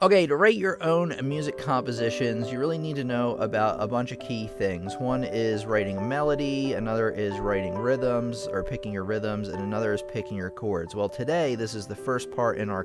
Okay, to write your own music compositions, you really need to know about a bunch of key things. One is writing a melody, another is writing rhythms, or picking your rhythms, and another is picking your chords. Well, today, this is the first part in our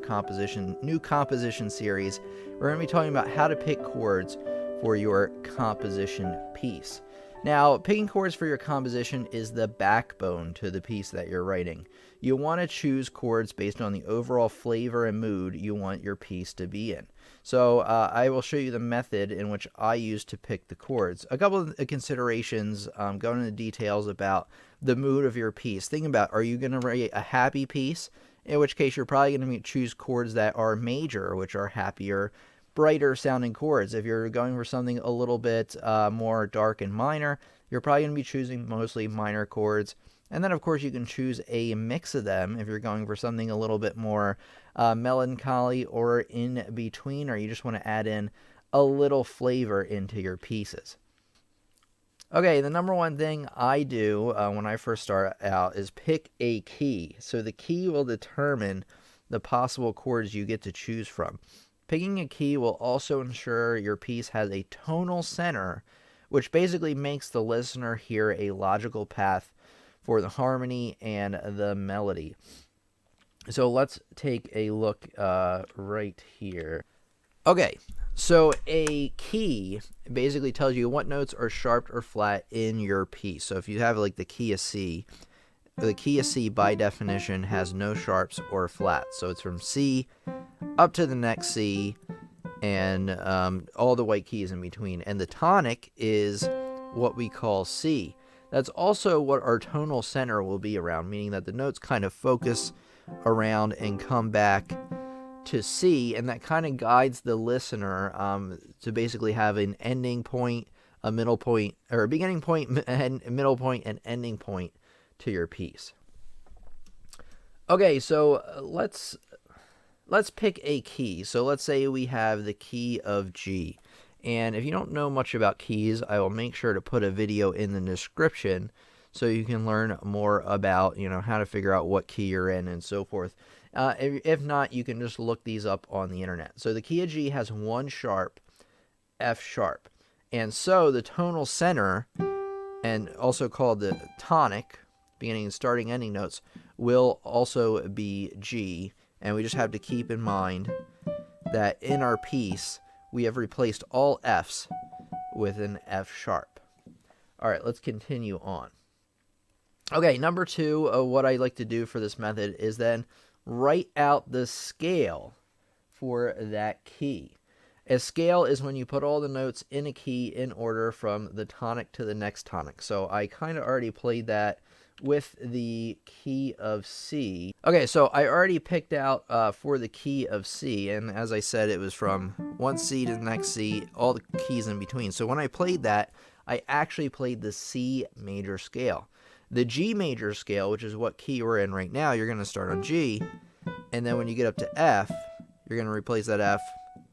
new composition series. We're going to be talking about how to pick chords for your composition piece. Now, picking chords for your composition is the backbone to the piece that you're writing. You want to choose chords based on the overall flavor and mood you want your piece to be in. So I will show you the method in which I use to pick the chords. A couple of considerations going into details about the mood of your piece. Think about, are you going to write a happy piece? In which case you're probably going to choose chords that are major, which are happier, brighter sounding chords. If you're going for something a little bit more dark and minor, you're probably going to be choosing mostly minor chords. And then, of course, you can choose a mix of them if you're going for something a little bit more melancholy or in between, or you just want to add in a little flavor into your pieces. Okay, the number one thing I do when I first start out is pick a key. So the key will determine the possible chords you get to choose from. Picking a key will also ensure your piece has a tonal center, which basically makes the listener hear a logical path for the harmony and the melody. So let's take a look right here. Okay, so a key basically tells you what notes are sharp or flat in your piece. So if you have like the key of C, the key of C by definition has no sharps or flats. So it's from C up to the next C and all the white keys in between. And the tonic is what we call C. That's also what our tonal center will be around, meaning that the notes kind of focus around and come back to C, and that kind of guides the listener to basically have an ending point, a middle point, or a beginning point, and middle point, and ending point to your piece. Okay, so let's pick a key. So let's say we have the key of G. And if you don't know much about keys, I will make sure to put a video in the description so you can learn more about, how to figure out what key you're in and so forth. If not, you can just look these up on the internet. So the key of G has one sharp, F sharp. And so the tonal center, and also called the tonic, beginning and starting ending notes, will also be G. And we just have to keep in mind that in our piece, we have replaced all Fs with an F sharp. All right, let's continue on. Okay, number two, what I like to do for this method is then write out the scale for that key. A scale is when you put all the notes in a key in order from the tonic to the next tonic. So I kind of already played that with the key of C. Okay, so I already picked out for the key of C, and as I said, it was from one C to the next C, all the keys in between. So when I played that, I actually played the C major scale. The G major scale, which is what key we're in right now, you're going to start on G, and then when you get up to F, you're going to replace that F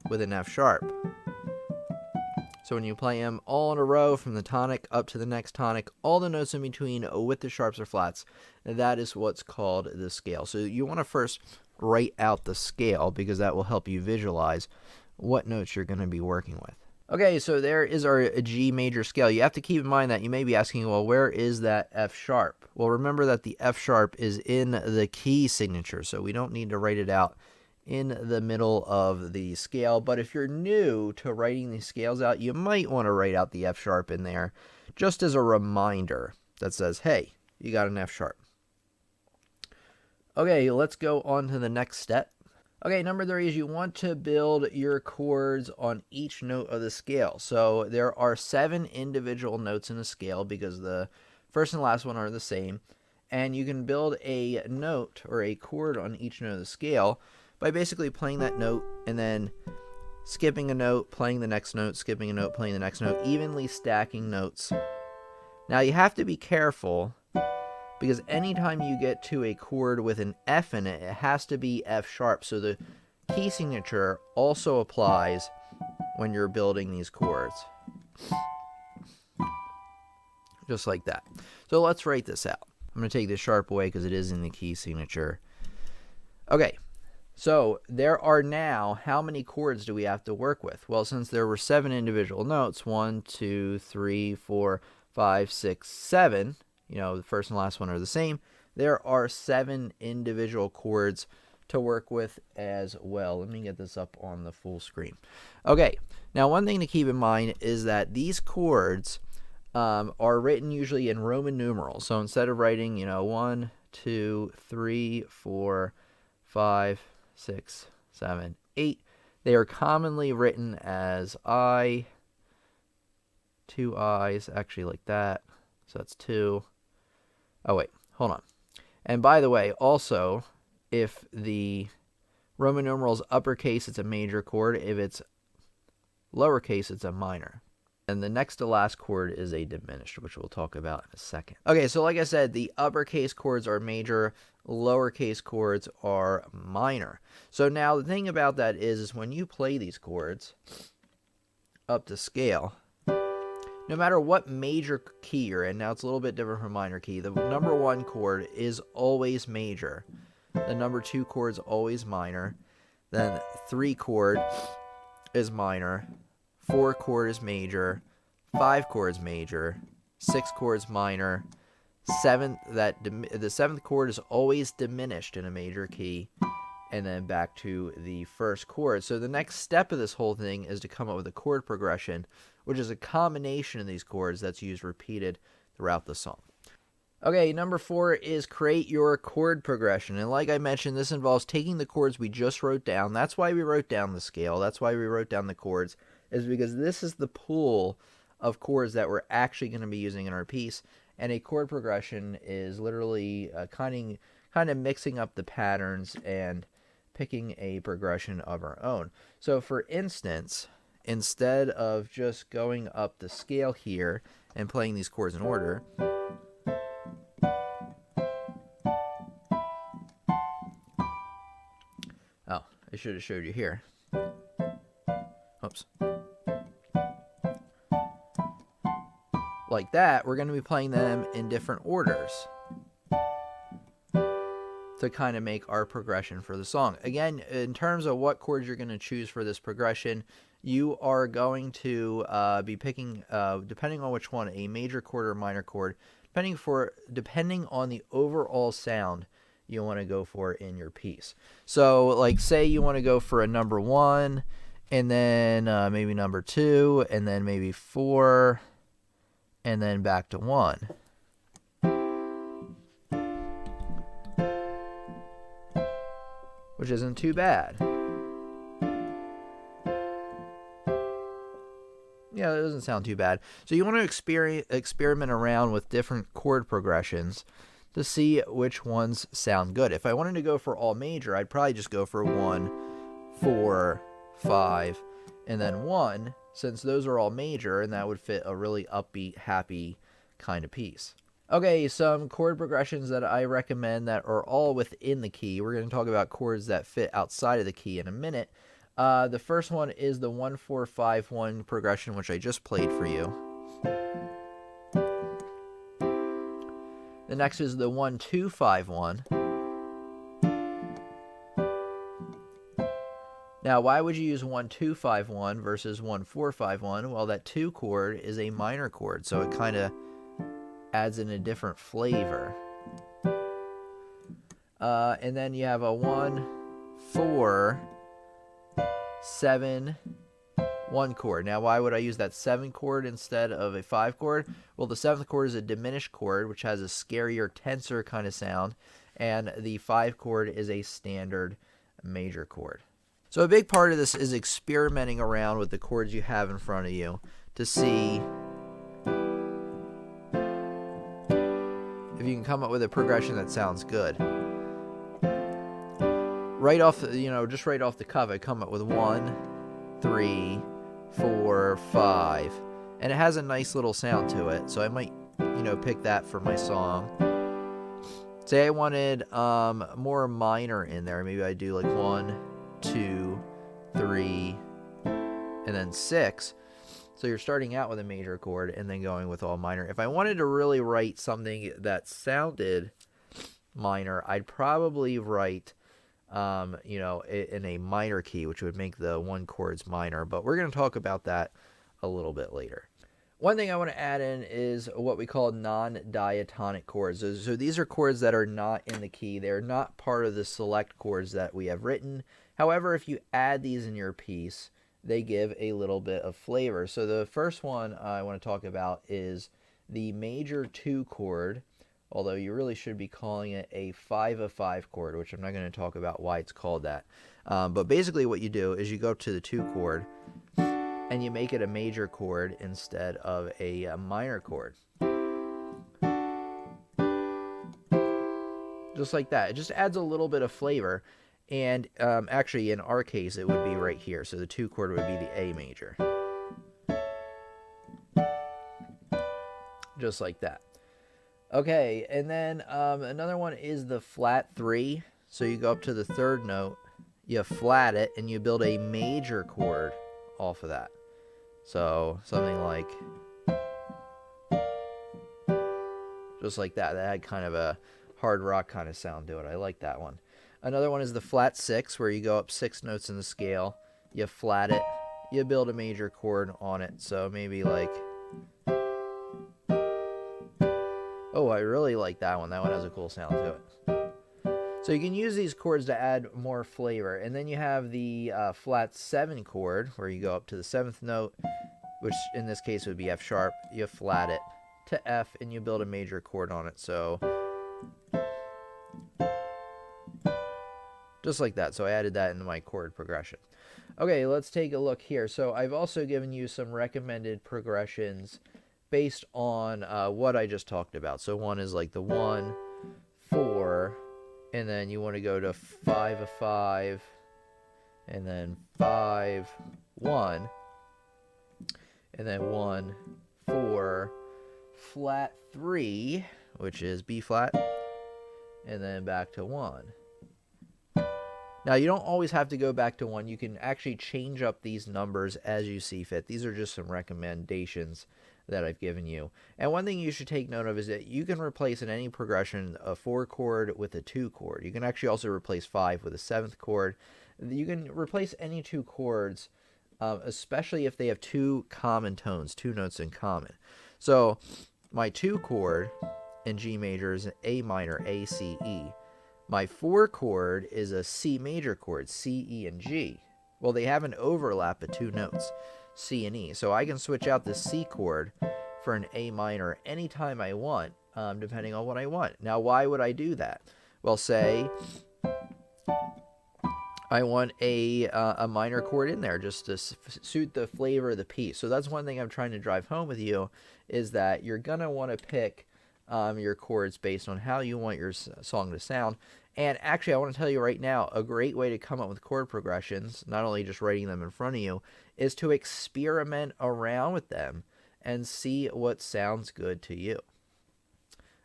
with an F sharp. So when you play them all in a row from the tonic up to the next tonic, all the notes in between with the sharps or flats, that is what's called the scale. So you want to first write out the scale because that will help you visualize what notes you're going to be working with. Okay, so there is our G major scale. You have to keep in mind that you may be asking, well, where is that F sharp? Well, remember that the F sharp is in the key signature, so we don't need to write it out in the middle of the scale. But if you're new to writing these scales out, you might want to write out the F sharp in there just as a reminder that says, hey, you got an F sharp. Okay, let's go on to the next step. Okay, number 3 is you want to build your chords on each note of the scale. So there are 7 individual notes in the scale because the first and last one are the same. And you can build a note or a chord on each note of the scale by basically playing that note and then skipping a note, playing the next note, skipping a note, playing the next note, evenly stacking notes. Now you have to be careful because anytime you get to a chord with an F in it, it has to be F sharp. So the key signature also applies when you're building these chords. Just like that. So let's write this out. I'm going to take the sharp away because it is in the key signature. Okay. So there are now, how many chords do we have to work with? Well, since there were 7 individual notes, 1, 2, 3, 4, 5, 6, 7, you know, the first and last one are the same, there are 7 individual chords to work with as well. Let me get this up on the full screen. Okay, now one thing to keep in mind is that these chords are written usually in Roman numerals. So instead of writing, you know, 1, 2, 3, 4, 5, 6, 7, 8, they are commonly written as I, 2 I's, actually like that. So that's 2. Oh, wait, hold on. And by the way, also, if the Roman numeral is uppercase, it's a major chord. If it's lowercase, it's a minor. And the next to last chord is a diminished, which we'll talk about in a second. Okay, so like I said, the uppercase chords are major, lowercase chords are minor. So now the thing about that is when you play these chords up to scale, no matter what major key you're in, now it's a little bit different from minor key, the number 1 chord is always major. The number 2 chord is always minor. Then 3 chord is minor. 4 chord is major, 5 chord is major, 6 chord is minor, the 7th chord is always diminished in a major key, and then back to the first chord. So the next step of this whole thing is to come up with a chord progression, which is a combination of these chords that's used repeated throughout the song. Okay, number 4 is create your chord progression. And like I mentioned, this involves taking the chords we just wrote down. That's why we wrote down the scale. That's why we wrote down the chords, is because this is the pool of chords that we're actually going to be using in our piece. And a chord progression is literally kind of mixing up the patterns and picking a progression of our own. So for instance, instead of just going up the scale here and playing these chords in order, I should have showed you here. Oops. Like that, we're going to be playing them in different orders to kind of make our progression for the song. Again, in terms of what chords you're going to choose for this progression, you are going to be picking, depending on which one, a major chord or minor chord, depending on the overall sound you want to go for in your piece. So like say you want to go for a number 1 and then maybe number 2 and then maybe 4 and then back to 1. Which isn't too bad. Yeah, it doesn't sound too bad. So you want to experiment around with different chord progressions to see which ones sound good. If I wanted to go for all major, I'd probably just go for 1, 4, 5, and then 1, since those are all major, and that would fit a really upbeat, happy kind of piece. Okay, some chord progressions that I recommend that are all within the key. We're going to talk about chords that fit outside of the key in a minute. The first one is the 1-4-5-1 progression, which I just played for you. The next is the 1-2-5-1. Now, why would you use 1-2-5-1 versus 1-4-5-1? Well, that 2 chord is a minor chord, so it kind of adds in a different flavor. And then you have a 1-4-7-1 chord. Now, why would I use that 7 chord instead of a 5 chord? Well, the 7th chord is a diminished chord, which has a scarier, tenser kind of sound, and the 5 chord is a standard major chord. So a big part of this is experimenting around with the chords you have in front of you to see if you can come up with a progression that sounds good. Right off, just right off the cuff, I come up with 1, 3, 4, 5, and it has a nice little sound to it, so I might, pick that for my song. Say I wanted more minor in there, maybe I do like 1, 2, 3, and then 6. So you're starting out with a major chord and then going with all minor. If I wanted to really write something that sounded minor, I'd probably write you know, in a minor key, which would make the one chords minor. But we're going to talk about that a little bit later. One thing I want to add in is what we call non-diatonic chords. So these are chords that are not in the key. They're not part of the select chords that we have written. However, if you add these in your piece, they give a little bit of flavor. So the first one I want to talk about is the major 2 chord, although you really should be calling it a 5/5 chord, which I'm not going to talk about why it's called that. But basically what you do is you go up to the 2 chord, and you make it a major chord instead of a minor chord. Just like that. It just adds a little bit of flavor. And actually, in our case, it would be right here. So the 2 chord would be the A major. Just like that. Okay, and then another one is the flat 3. So you go up to the 3rd note, you flat it, and you build a major chord off of that. So something like, just like that. That had kind of a hard rock kind of sound to it. I like that one. Another one is the flat 6, where you go up 6 notes in the scale, you flat it, you build a major chord on it. So maybe like, oh, I really like that one. That one has a cool sound to it. So you can use these chords to add more flavor. And then you have the flat 7 chord, where you go up to the 7th note, which in this case would be F sharp. You flat it to F, and you build a major chord on it. So just like that. So I added that into my chord progression. Okay, let's take a look here. So I've also given you some recommended progressions based on what I just talked about. So one is like the 1, 4, and then you want to go to 5/5, and then 5, 1, and then 1, 4, flat 3, which is B flat, and then back to 1. Now, you don't always have to go back to 1. You can actually change up these numbers as you see fit. These are just some recommendations that I've given you. And one thing you should take note of is that you can replace in any progression a 4 chord with a 2 chord. You can actually also replace 5 with a 7th chord. You can replace any 2 chords, especially if they have 2 common tones, 2 notes in common. So my 2 chord in G major is an A minor, A, C, E. My 4 chord is a C major chord, C, E, and G. Well, they have an overlap of 2 notes, C and E. So I can switch out the C chord for an A minor anytime I want, depending on what I want. Now, why would I do that? Well, say I want a minor chord in there just to suit the flavor of the piece. So that's one thing I'm trying to drive home with you, is that you're going to want to pick your chords based on how you want your song to sound. And actually, I want to tell you right now, a great way to come up with chord progressions, not only just writing them in front of you, is to experiment around with them and see what sounds good to you.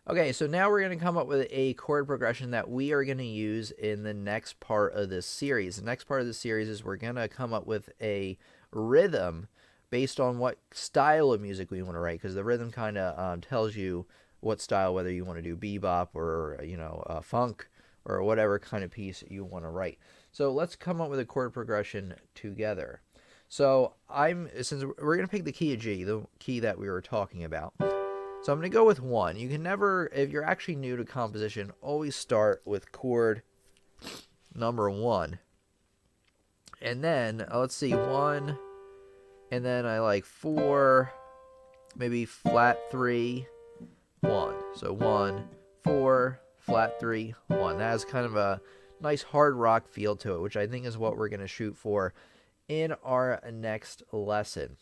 Okay, so now we're going to come up with a chord progression that we are going to use in the next part of this series. The next part of the series is we're going to come up with a rhythm based on what style of music we want to write, because the rhythm kind of tells you what style, whether you want to do bebop or, funk or whatever kind of piece you want to write. So let's come up with a chord progression together. So since we're going to pick the key of G, the key that we were talking about. So I'm going to go with 1. You can never, if you're actually new to composition, always start with chord number 1. And then, let's see, 1, and then I like 4, maybe flat 3, 1. So 1, 4, flat 3, 1. That has kind of a nice hard rock feel to it, which I think is what we're going to shoot for in our next lesson.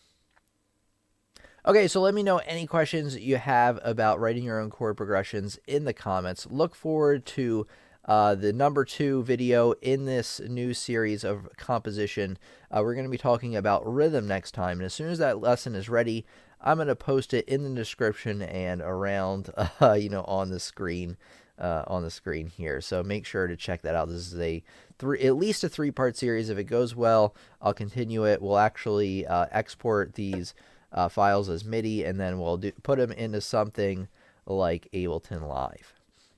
Okay, so let me know any questions you have about writing your own chord progressions in the comments. Look forward to the number 2 video in this new series of composition. We're going to be talking about rhythm next time, and as soon as that lesson is ready, I'm going to post it in the description and around, on the screen. Here, so make sure to check that out. This is at least a 3-part series. If it goes well, I'll continue it. We'll actually export these files as MIDI, and then we'll put them into something like Ableton Live.